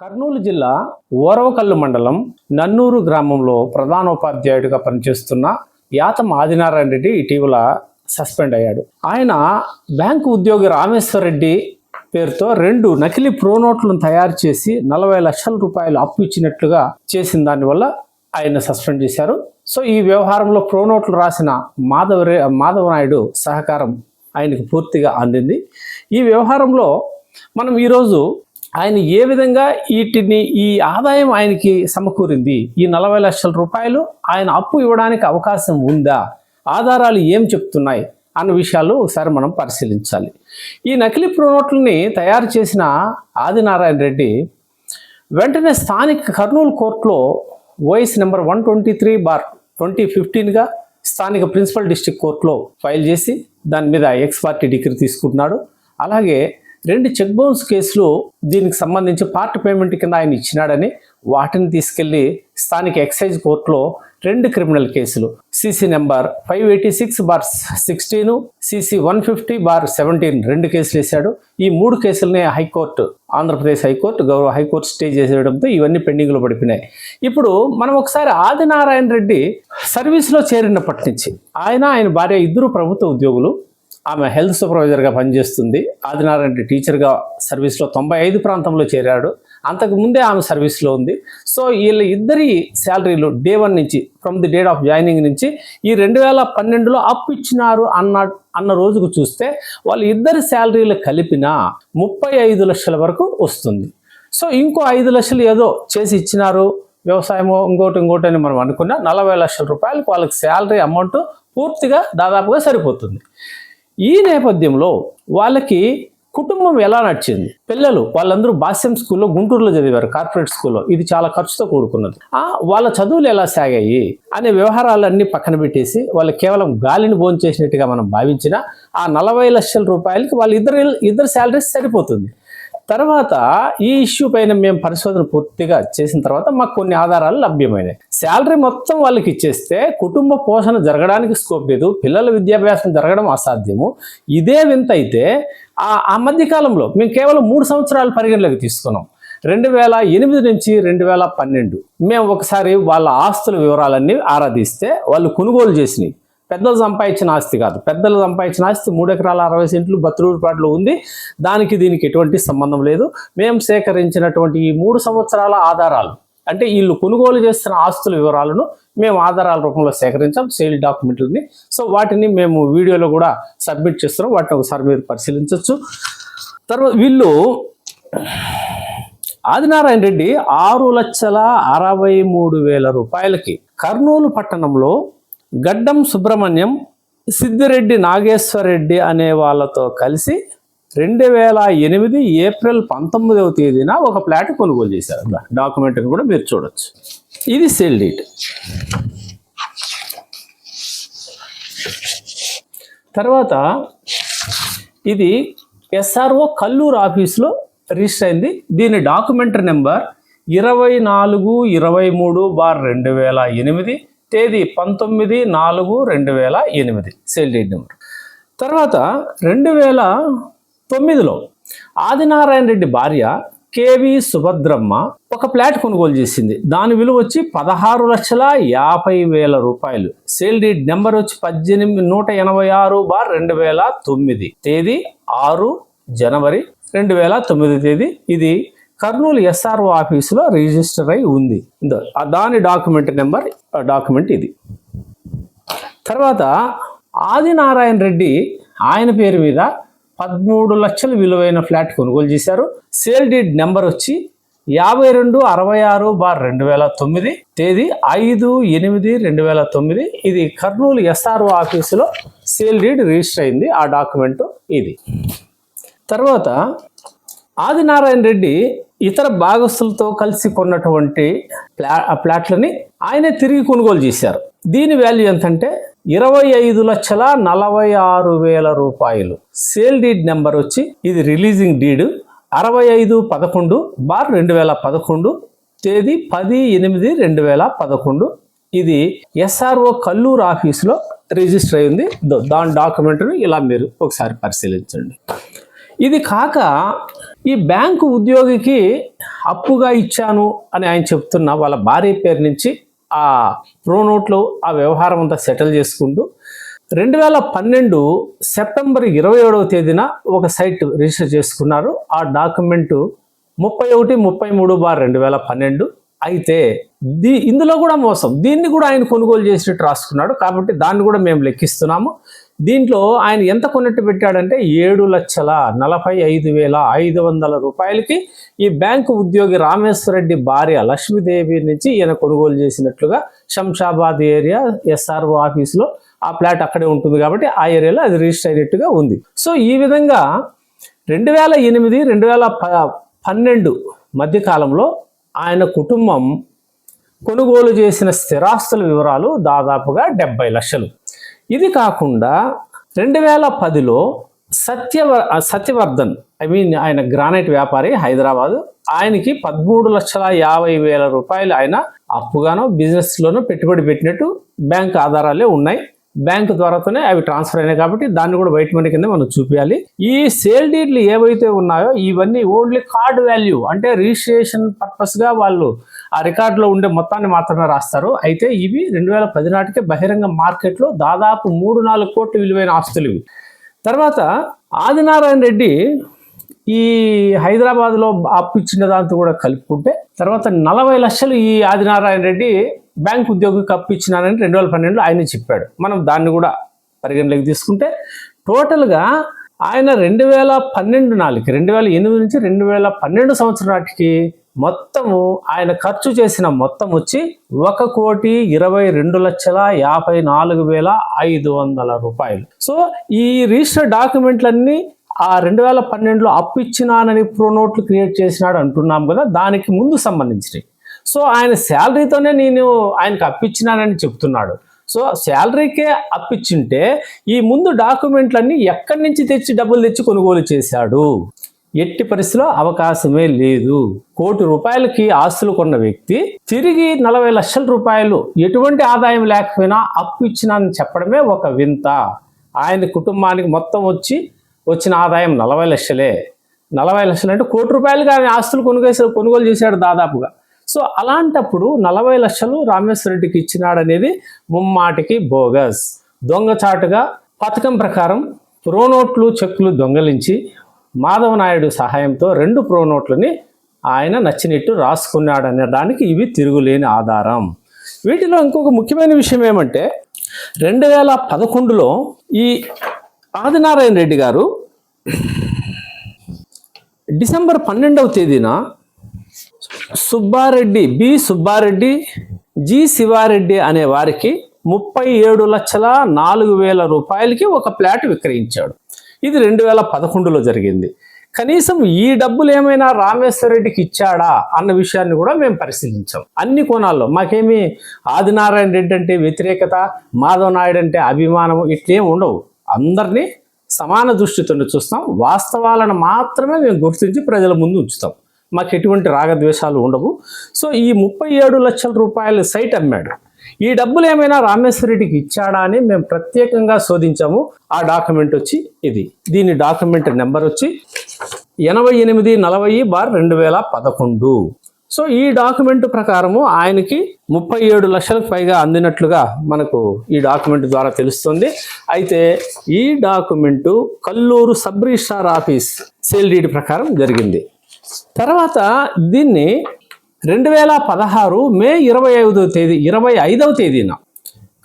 కర్నూలు జిల్లా ఓరవకల్లు మండలం నన్నూరు గ్రామంలో ప్రధానోపాధ్యాయుడిగా పనిచేస్తున్న యాతం ఆదినారాయణ రెడ్డి ఇటీవల సస్పెండ్ అయ్యాడు. ఆయన బ్యాంకు ఉద్యోగి రామేశ్వర్ రెడ్డి పేరుతో 2 నకిలీ ప్రోనోట్లను తయారు చేసి 40 లక్షల రూపాయలు అప్పు ఇచ్చినట్లుగా చేసిన దానివల్ల ఆయన సస్పెండ్ చేశారు. సో ఈ వ్యవహారంలో ప్రోనోట్లు రాసిన మాధవనాయుడు సహకారం ఆయనకు పూర్తిగా అందింది. ఈ వ్యవహారంలో మనం ఈరోజు ఆయన ఏ విధంగా ఈ ఆదాయం ఆయనకి సమకూరింది, ఈ 40 లక్షల రూపాయలు ఆయన అప్పు ఇవ్వడానికి అవకాశం ఉందా, ఆధారాలు ఏం చెప్తున్నాయి అన్న విషయాలు ఒకసారి మనం పరిశీలించాలి. ఈ నకిలీ ప్రోనోట్లని తయారు చేసిన ఆదినారాయణ రెడ్డి వెంటనే స్థానిక కర్నూలు కోర్టులో ఓఎస్ నెంబర్ 123/2015గా స్థానిక ప్రిన్సిపల్ డిస్ట్రిక్ట్ కోర్టులో ఫైల్ చేసి దాని మీద ఎక్స్ పార్టీ డిగ్రీ తీసుకుంటున్నాడు. అలాగే 2 చెక్ బౌన్స్ కేసులు దీనికి సంబంధించి పార్ట్ పేమెంట్ కింద ఆయన ఇచ్చినాడని వాటిని తీసుకెళ్లి స్థానిక ఎక్సైజ్ కోర్టులో 2 క్రిమినల్ కేసులు సిసి నెంబర్ 586/16, సిసి 150/17 2 కేసులు వేశాడు. ఈ 3 కేసులని హైకోర్టు, ఆంధ్రప్రదేశ్ హైకోర్టు, గౌరవ హైకోర్టు స్టే చేసేయడంతో ఇవన్నీ పెండింగ్లో పడిపోయినాయి. ఇప్పుడు మనం ఒకసారి ఆదినారాయణ రెడ్డి సర్వీస్లో చేరినప్పటి నుంచి ఆయన భార్య ఇద్దరు ప్రభుత్వ ఉద్యోగులు. ఆమె హెల్త్ సూపర్వైజర్గా పనిచేస్తుంది. ఆదినారాయణ రెడ్డి టీచర్గా సర్వీస్లో 95 ప్రాంతంలో చేరాడు. అంతకుముందే ఆమె సర్వీస్లో ఉంది. సో వీళ్ళ ఇద్దరి శాలరీలు డే 1 నుంచి, from the date of joining నుంచి ఈ 2012లో అప్పు ఇచ్చినారు అన్న రోజుకు చూస్తే వాళ్ళ ఇద్దరి శాలరీలు కలిపిన 35 లక్షల వరకు వస్తుంది. సో ఇంకో 5 లక్షలు ఏదో చేసి ఇచ్చినారు, వ్యవసాయమో ఇంకోటి అని మనం అనుకున్న 40 లక్షల రూపాయలకు వాళ్ళకి శాలరీ అమౌంట్ పూర్తిగా దాదాపుగా సరిపోతుంది. ఈ నేపథ్యంలో వాళ్ళకి కుటుంబం ఎలా నడిచింది, పిల్లలు వాళ్ళందరూ భాష్యం స్కూల్లో గుంటూరులో చదివారు, కార్పొరేట్ స్కూల్లో. ఇది చాలా ఖర్చుతో కూడుకున్నది. వాళ్ళ చదువులు ఎలా సాగాయి అనే వ్యవహారాలన్నీ పక్కన పెట్టేసి వాళ్ళు కేవలం గాలిని భోంచేసినట్టుగా మనం భావించిన ఆ 40 లక్షల రూపాయలకి వాళ్ళ ఇద్దరు శాలరీస్ సరిపోతుంది. తర్వాత ఈ ఇష్యూ పైన మేము పరిశోధన పూర్తిగా చేసిన తర్వాత మాకు కొన్ని ఆధారాలు లభ్యమైనాయి. శాలరీ మొత్తం వాళ్ళకి ఇచ్చేస్తే కుటుంబ పోషణ జరగడానికి స్కోప్ లేదు, పిల్లల విద్యాభ్యాసం జరగడం అసాధ్యము. ఇదే వింత అయితే ఆ మధ్యకాలంలో మేము కేవలం 3 సంవత్సరాల పరిగణలోకి తీసుకున్నాం. 2008 నుంచి 2012 మేము ఒకసారి వాళ్ళ ఆస్తుల వివరాలన్నీ ఆరాధిస్తే వాళ్ళు కొనుగోలు చేసినాయి. పెద్దలు సంపాదించిన ఆస్తి కాదు, పెద్దలు సంపాదించిన ఆస్తి 3 ఎకరాల 60 సెంట్లు బత్రూరుపాటులో ఉంది. దీనికి ఎటువంటి సంబంధం లేదు. మేము సేకరించినటువంటి ఈ 3 సంవత్సరాల ఆధారాలు, అంటే వీళ్ళు కొనుగోలు చేస్తున్న ఆస్తుల వివరాలను మేము ఆధారాల రూపంలో సేకరించాం, సేల్ డాక్యుమెంట్లని. సో వాటిని మేము వీడియోలో కూడా సబ్మిట్ చేస్తున్నాం. వాటిని ఒకసారి మీరు పరిశీలించవచ్చు. తర్వాత వీళ్ళు ఆదినారాయణ రెడ్డి 6,63,000 రూపాయలకి కర్నూలు పట్టణంలో గడ్డం సుబ్రహ్మణ్యం, సిద్దిరెడ్డి నాగేశ్వరరెడ్డి అనే వాళ్ళతో కలిసి 2008 ఏప్రిల్ 19వ తేదీన ఒక ప్లాట్ కొనుగోలు చేశారు. డాక్యుమెంట్ని కూడా మీరు చూడొచ్చు. ఇది సేల్ డీడ్. తర్వాత ఇది ఎస్ఆర్ఓ కల్లూరు ఆఫీస్లో రిజిస్టర్ అయింది. దీని డాక్యుమెంటరీ నెంబర్ 2423/2008, తేదీ 19/4/2008 సేల్ డీడ్ నెంబర్. తర్వాత 2009లో ఆదినారాయణ రెడ్డి భార్య కేవి సుభద్రమ్మ ఒక ప్లాట్ కొనుగోలు చేసింది. దాని విలువ వచ్చి 16,50,000 రూపాయలు. సేల్ డీడ్ నెంబర్ వచ్చి 18186/2009, తేదీ 6 జనవరి 2009 తేదీ. ఇది కర్నూలు ఎస్ఆర్ఓ ఆఫీసులో రిజిస్టర్ అయి ఉంది. దాని డాక్యుమెంట్ ఇది. తర్వాత ఆదినారాయణ రెడ్డి ఆయన పేరు మీద 13 లక్షల విలువైన ఫ్లాట్ కొనుగోలు చేశారు. సేల్ డీడ్ నెంబర్ వచ్చి 5266/2009, తేదీ 5/8/2009. ఇది కర్నూలు ఎస్ఆర్ఓ ఆఫీసులో సేల్ డీడ్ రిజిస్టర్ అయింది. ఆ డాక్యుమెంట్ ఇది. తర్వాత ఆదినారాయణ రెడ్డి ఇతర భాగస్తులతో కలిసి కొన్నటువంటి ప్లాట్లని ఆయనే తిరిగి కొనుగోలు చేశారు. దీని వాల్యూ ఎంతంటే 25,46,000 రూపాయలు. సేల్ డీడ్ నెంబర్ వచ్చి ఇది రిలీజింగ్ డీడ్ 6511/2011, తేదీ 10/8/2011. ఇది ఎస్ఆర్ఓ కల్లూరు ఆఫీసులో రిజిస్టర్ అయింది. దాని డాక్యుమెంట్ని ఇలా మీరు ఒకసారి పరిశీలించండి. ఇది కాక ఈ బ్యాంకు ఉద్యోగికి అప్పుగా ఇచ్చాను అని ఆయన చెప్తున్న వాళ్ళ భార్య పేరు నుంచి ఆ ప్రోనోట్లు ఆ వ్యవహారం అంతా సెటిల్ చేసుకుంటూ 2012 సెప్టెంబర్ 27వ తేదీన ఒక సైట్ రిజిస్టర్ చేసుకున్నారు. ఆ డాక్యుమెంటు 31-33/2012. అయితే ఇందులో కూడా మోసం, దీన్ని కూడా ఆయన కొనుగోలు చేసినట్టు రాసుకున్నాడు. కాబట్టి దాన్ని కూడా మేము లెక్కిస్తున్నాము. దీంట్లో ఆయన ఎంత కొన్నట్టు పెట్టాడంటే 7,45,500 రూపాయలకి ఈ బ్యాంకు ఉద్యోగి రామేశ్వరరెడ్డి భార్య లక్ష్మీదేవి నుంచి ఈయన కొనుగోలు చేసినట్లుగా శంషాబాద్ ఏరియా SRO ఆఫీసులో ఆ ప్లాట్ అక్కడే ఉంటుంది కాబట్టి ఆ ఏరియాలో అది రిజిస్టర్ అయినట్టుగా ఉంది. సో ఈ విధంగా 2008-2012 మధ్యకాలంలో ఆయన కుటుంబం కొనుగోలు చేసిన స్థిరాస్తుల వివరాలు దాదాపుగా 70 లక్షలు. ఇది కాకుండా 2010లో సత్యవర్ధన్ ఆయన గ్రానైట్ వ్యాపారి హైదరాబాద్, ఆయనకి 13,50,000 రూపాయలు ఆయన అప్పుగానో బిజినెస్లోనో పెట్టుబడి పెట్టినట్టు బ్యాంక్ ఆధారాలే ఉన్నాయి. బ్యాంకు ద్వారాతోనే అవి ట్రాన్స్ఫర్ అయినాయి కాబట్టి దాన్ని కూడా వైట్ మనీ కింద మనం చూపించాలి. ఈ సేల్ డీడ్లు ఏవైతే ఉన్నాయో ఇవన్నీ ఓన్లీ కార్డ్ వాల్యూ, అంటే రిజిస్ట్రేషన్ పర్పస్గా వాళ్ళు ఆ రికార్డులో ఉండే మొత్తాన్ని మాత్రమే రాస్తారు. అయితే ఇవి 2010 నాటికే బహిరంగ మార్కెట్లో దాదాపు 3-4 కోట్ల విలువైన ఆస్తులు ఇవి. తర్వాత ఆదినారాయణ రెడ్డి ఈ హైదరాబాద్లో అప్పు ఇచ్చిన దాంతో కూడా కలుపుకుంటే తర్వాత 40 లక్షలు ఈ ఆదినారాయణ రెడ్డి బ్యాంక్ ఉద్యోగికి అప్పు ఇచ్చినానని 2012లో ఆయన చెప్పాడు. మనం దాన్ని కూడా పరిగణలోకి తీసుకుంటే టోటల్గా ఆయన 2008 నుంచి 2012 సంవత్సరం నాటికి మొత్తము ఆయన ఖర్చు చేసిన మొత్తం వచ్చి 1,22,54,500 రూపాయలు. సో ఈ రిజిస్టర్ డాక్యుమెంట్లన్నీ ఆ 2012లో అప్పు ఇచ్చినానని ప్రోనోట్లు క్రియేట్ చేసినాడు అంటున్నాం కదా, దానికి ముందు సంబంధించినవి. సో ఆయన శాలరీతోనే నేను ఆయనకు అప్పిచ్చినానని చెప్తున్నాడు. సో శాలరీకే అప్పిచ్చింటే ఈ ముందు డాక్యుమెంట్లన్నీ ఎక్కడి నుంచి తెచ్చి డబ్బులు తెచ్చి కొనుగోలు చేశాడు? ఎట్టి పరిస్థితిలో అవకాశమే లేదు. 1 కోటి రూపాయలకి ఆస్తులు కొన్న వ్యక్తి తిరిగి 40 లక్షల రూపాయలు ఎటువంటి ఆదాయం లేకపోయినా అప్పు ఇచ్చినానని చెప్పడమే ఒక వింత. ఆయన కుటుంబానికి మొత్తం వచ్చిన ఆదాయం 40 లక్షలే. 40 లక్షలు అంటే 1 కోటి రూపాయలుగా ఆయన ఆస్తులు కొనుగోలు చేశాడు దాదాపుగా. సో అలాంటప్పుడు 40 లక్షలు రామేశ్వరరెడ్డికి ఇచ్చినాడనేది ముమ్మాటికి బోగస్. దొంగచాటుగా పథకం ప్రకారం ప్రోనోట్లు చెక్కులు దొంగలించి మాధవనాయుడు సహాయంతో 2 ప్రోనోట్లని ఆయన నచ్చినట్టు రాసుకున్నాడనే దానికి ఇవి తిరుగులేని ఆధారం. వీటిలో ఇంకొక ముఖ్యమైన విషయం ఏమంటే 2011లో ఈ ఆదినారాయణ రెడ్డి గారు డిసెంబర్ 12వ తేదీన సుబ్బారెడ్డి, జి శివారెడ్డి అనే వారికి 37,04,000 రూపాయలకి ఒక ప్లాట్ విక్రయించాడు. ఇది 2011లో జరిగింది. కనీసం ఈ డబ్బులు ఏమైనా రామేశ్వరరెడ్డికి ఇచ్చాడా అన్న విషయాన్ని కూడా మేము పరిశీలించాం. అన్ని కోణాల్లో మాకేమీ ఆదినారాయణ రెడ్డి అంటే వ్యతిరేకత, మాధవ నాయుడు అంటే అభిమానం ఇట్లేం ఉండవు. అందరినీ సమాన దృష్టితో చూస్తాం. వాస్తవాలను మాత్రమే మేము గుర్తించి ప్రజల ముందు ఉంచుతాం. మాకు ఎటువంటి రాగద్వేషాలు ఉండవు. సో ఈ 37 లక్షల రూపాయల సైట్ అమ్మాడు. ఈ డబ్బులు ఏమైనా రామేశ్వరరెడ్డికి ఇచ్చాడా అని మేము ప్రత్యేకంగా శోధించాము. ఆ డాక్యుమెంట్ వచ్చి ఇది. దీని డాక్యుమెంట్ నెంబర్ వచ్చి 8840/2011. సో ఈ డాక్యుమెంట్ ప్రకారము ఆయనకి 37 లక్షలకు పైగా అందినట్లుగా మనకు ఈ డాక్యుమెంట్ ద్వారా తెలుస్తుంది. అయితే ఈ document Kalluru sub registrar office sale deed ప్రకారం జరిగింది. తర్వాత దీన్ని 2016 మే 25వ తేదీన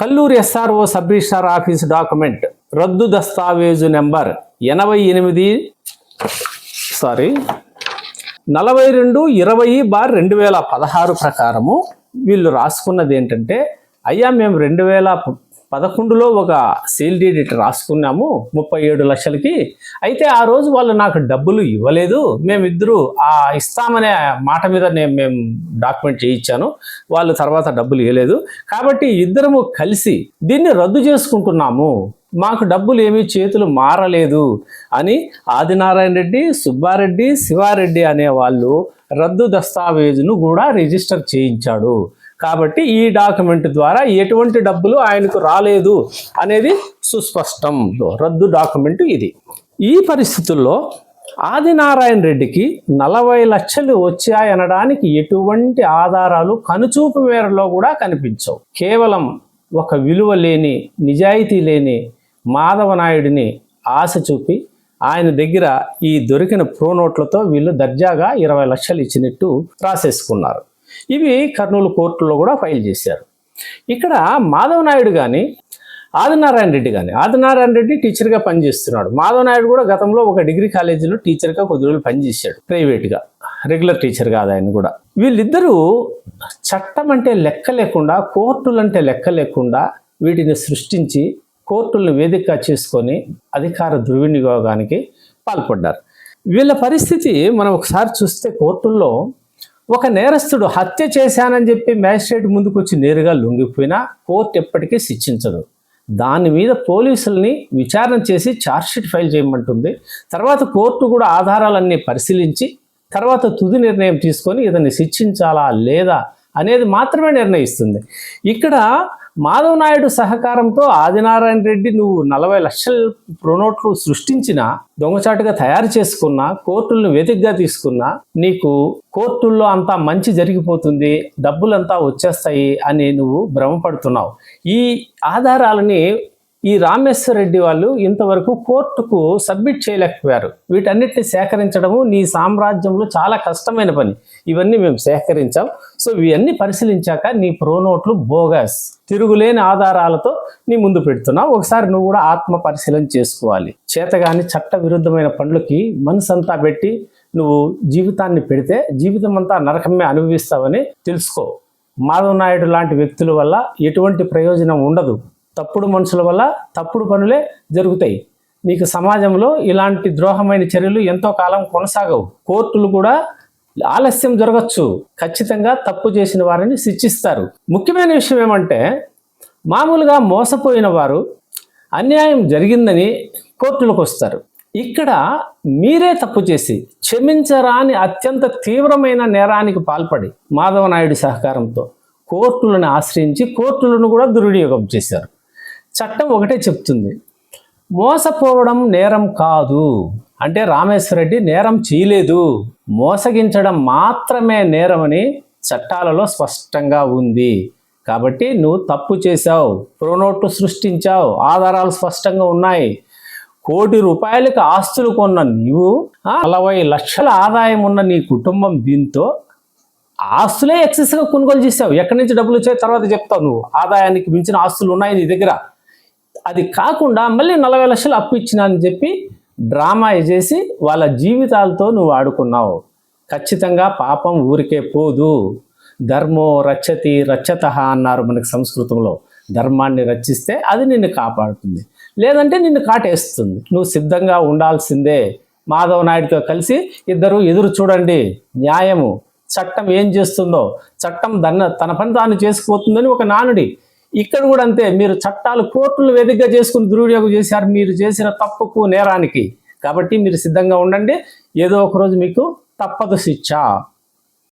Kalluru SRO sub registrar office document రద్దు దస్తావేజు నెంబర్ 42/2016 ప్రకారము వీళ్ళు రాసుకున్నది ఏంటంటే, అయ్యా మేము 2011లో ఒక సేల్ డీడ్ రాసుకున్నాము 37 లక్షలకి. అయితే ఆ రోజు వాళ్ళు నాకు డబ్బులు ఇవ్వలేదు. మేమిద్దరూ ఇస్తామనే మాట మీద మేము డాక్యుమెంట్ చేయించాను. వాళ్ళు తర్వాత డబ్బులు ఇవ్వలేదు. కాబట్టి ఇద్దరము కలిసి దీన్ని రద్దు చేసుకుంటున్నాము. మాకు డబ్బులు ఏమీ చేతులు మారలేదు అని ఆదినారాయణ రెడ్డి, సుబ్బారెడ్డి, శివారెడ్డి అనే వాళ్ళు రద్దు దస్తావేజును కూడా రిజిస్టర్ చేయించాడు. కాబట్టి ఈ డాక్యుమెంట్ ద్వారా ఎటువంటి డబ్బులు ఆయనకు రాలేదు అనేది సుస్పష్టం. రద్దు డాక్యుమెంట్ ఇది. ఈ పరిస్థితుల్లో ఆదినారాయణ రెడ్డికి 40 లక్షలు వచ్చాయనడానికి ఎటువంటి ఆధారాలు కనుచూపు మేరలో కూడా కనిపించవు. కేవలం ఒక విలువ లేని, నిజాయితీ లేని మాధవనాయుడిని ఆశ చూపి ఆయన దగ్గర ఈ దొరికిన ప్రో నోట్లతో వీళ్ళు దర్జాగా 20 లక్షలు ఇచ్చినట్టు రాసేసుకున్నారు. ఇవి కర్నూలు కోర్టులో కూడా ఫైల్ చేశారు. ఇక్కడ మాధవనాయుడు కానీ ఆదినారాయణ రెడ్డి కానీ, ఆదినారాయణ రెడ్డి టీచర్గా పనిచేస్తున్నాడు. మాధవనాయుడు కూడా గతంలో ఒక డిగ్రీ కాలేజీలో టీచర్గా కొద్ది రోజులు పనిచేశాడు, ప్రైవేట్గా, రెగ్యులర్ టీచర్ కాదు ఆయన కూడా. వీళ్ళిద్దరూ చట్టం అంటే లెక్క లేకుండా, కోర్టులంటే లెక్క లేకుండా వీటిని సృష్టించి కోర్టులను వేదికగా చేసుకొని అధికార దుర్వినియోగానికి పాల్పడ్డారు. వీళ్ళ పరిస్థితి మనం ఒకసారి చూస్తే, కోర్టుల్లో ఒక నేరస్తుడు హత్య చేశానని చెప్పి మ్యాజిస్ట్రేట్ ముందుకు వచ్చి నేరుగా లొంగిపోయినా కోర్టు ఎప్పటికీ శిక్షించదు. దాని మీద పోలీసుల్ని విచారణ చేసి ఛార్జ్షీట్ ఫైల్ చేయమంటుంది. తర్వాత కోర్టు కూడా ఆధారాలన్నీ పరిశీలించి తర్వాత తుది నిర్ణయం తీసుకొని ఇతన్ని శిక్షించాలా లేదా అనేది మాత్రమే నిర్ణయిస్తుంది. ఇక్కడ మాధవనాయుడు సహకారంతో ఆదినారాయణ రెడ్డి నువ్వు 40 లక్షల ప్రోనోట్లు సృష్టించిన, దొంగచాటుగా తయారు చేసుకున్నా, కోర్టులను వెతిగ్గా తీసుకున్నా, నీకు కోర్టుల్లో అంతా మంచి జరిగిపోతుంది, డబ్బులంతా వచ్చేస్తాయి అని నువ్వు భ్రమపడుతున్నావు. ఈ ఆధారాలని ఈ రామేశ్వర రెడ్డి వాళ్ళు ఇంతవరకు కోర్టుకు సబ్మిట్ చేయలేకపోయారు. వీటన్నిటిని సేకరించడము నీ సామ్రాజ్యంలో చాలా కష్టమైన పని. ఇవన్నీ మేము సేకరించాం. సో ఇవన్నీ పరిశీలించాక నీ ప్రోనోట్లు బోగస్, తిరుగులేని ఆధారాలతో నీ ముందు పెడుతున్నావు. ఒకసారి నువ్వు కూడా ఆత్మ పరిశీలన చేసుకోవాలి. చేతగాని చట్ట విరుద్ధమైన పనులకి మనసంతా పెట్టి నువ్వు జీవితాన్ని పెడితే జీవితం అంతా నరకమే అనుభవిస్తావని తెలుసుకో. మాధవనాయుడు లాంటి వ్యక్తుల వల్ల ఎటువంటి ప్రయోజనం ఉండదు. తప్పుడు మనుషుల వల్ల తప్పుడు పనులే జరుగుతాయి. నీకు సమాజంలో ఇలాంటి ద్రోహమైన చర్యలు ఎంతో కాలం కొనసాగవు. కోర్టులు కూడా ఆలస్యం జరగచ్చు, ఖచ్చితంగా తప్పు చేసిన వారిని శిక్షిస్తారు. ముఖ్యమైన విషయం ఏమంటే, మామూలుగా మోసపోయిన వారు అన్యాయం జరిగిందని కోర్టులకు వస్తారు. ఇక్కడ మీరే తప్పు చేసి క్షమించరాని అత్యంత తీవ్రమైన నేరానికి పాల్పడి మాధవనాయుడు సహకారంతో కోర్టులను ఆశ్రయించి కోర్టులను కూడా దుర్వినియోగం చేశారు. చట్టం ఒకటే చెప్తుంది, మోసపోవడం నేరం కాదు. అంటే రామేశ్వర రెడ్డి నేరం చేయలేదు, మోసగించడం మాత్రమే నేరమని చట్టాలలో స్పష్టంగా ఉంది. కాబట్టి నువ్వు తప్పు చేశావు, ప్రోనోట్లు సృష్టించావు, ఆధారాలు స్పష్టంగా ఉన్నాయి. ₹1 కోటి ఆస్తులు కొన్న నీవు 40 లక్షల ఆదాయం ఉన్న నీ కుటుంబం దీంతో ఆస్తులే ఎక్సెస్గా కొనుగోలు చేసావు. ఎక్కడి నుంచి డబ్బులు వచ్చాయి తర్వాత చెప్తావు. నువ్వు ఆదాయానికి మించిన ఆస్తులు ఉన్నాయి నీ దగ్గర. అది కాకుండా మళ్ళీ 40 లక్షలు అప్పు ఇచ్చినా అని చెప్పి డ్రామా చేసి వాళ్ళ జీవితాలతో నువ్వు ఆడుకున్నావు. ఖచ్చితంగా పాపం ఊరికే పోదు. ధర్మో రక్షతి రక్షతః అన్నారు మనకి సంస్కృతంలో. ధర్మాన్ని రక్షిస్తే అది నిన్ను కాపాడుతుంది, లేదంటే నిన్ను కాటేస్తుంది. నువ్వు సిద్ధంగా ఉండాల్సిందే. మాధవనాయుడితో కలిసి ఇద్దరు ఎదురు చూడండి. న్యాయము, చట్టం ఏం చేస్తుందో, చట్టం తన పని తాను చేసుకుపోతుందని ఒక నానుడి. ఇక్కడ కూడా అంతే. మీరు చట్టాలు కోర్టులు వేదికగా చేసుకుని దుర్వినియోగం చేశారు మీరు చేసిన తప్పుకు, నేరానికి. కాబట్టి మీరు సిద్ధంగా ఉండండి. ఏదో ఒక రోజు మీకు తప్పదు శిక్ష.